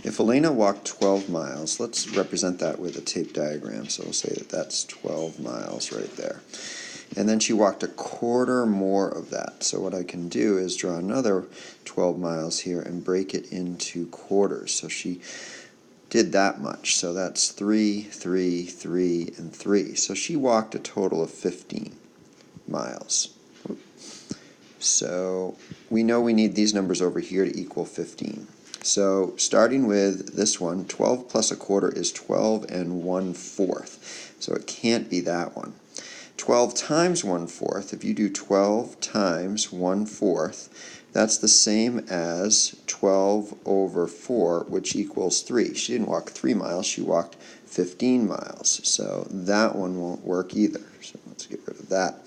If Elena walked 12 miles, let's represent that with a tape diagram. So we'll say that that's 12 miles right there. And then she walked a quarter more of that. So what I can do is draw another 12 miles here and break it into quarters. So she did that much. So that's 3, 3, 3, and 3. So she walked a total of 15 miles. So we know we need these numbers over here to equal 15. So starting with this one, 12 plus a quarter is 12 and 1/4. So it can't be that one. 12 times 1/4, if you do 12 times 1/4, that's the same as 12 over 4, which equals 3. She didn't walk 3 miles, she walked 15 miles. So that one won't work either. So let's get rid of that.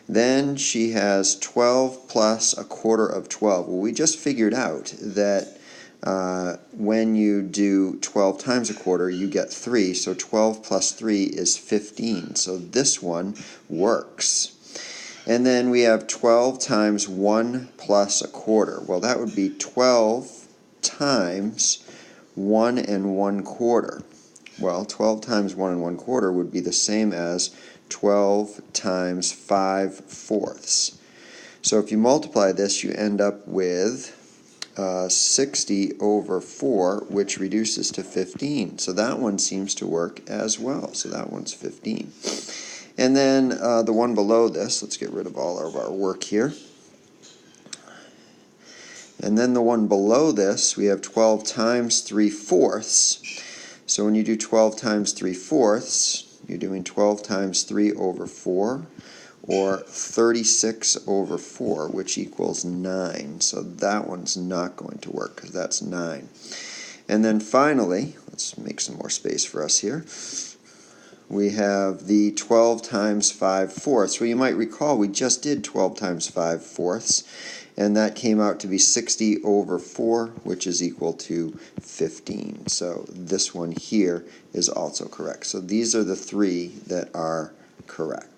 Then she has 12 plus a quarter of 12. Well, we just figured out that when you do 12 times a quarter, you get 3. So 12 plus 3 is 15. So this one works. And then we have 12 times 1 plus a quarter. Well, that would be 12 times 1 and 1/4. Well, 12 times 1 and 1/4 would be the same as 12 times 5/4. So if you multiply this, you end up with 60 over 4, which reduces to 15. So that one seems to work as well. So that one's 15. And then the one below this, let's get rid of all of our work here. And then the one below this, we have 12 times 3/4. So when you do 12 times 3/4, you're doing 12 times 3 over 4, or 36 over 4, which equals 9. So that one's not going to work because that's 9. And then finally, let's make some more space for us here. We have the 12 times 5/4. Well, you might recall we just did 12 times 5/4, and that came out to be 60 over 4, which is equal to 15. So this one here is also correct. So these are the 3 that are correct.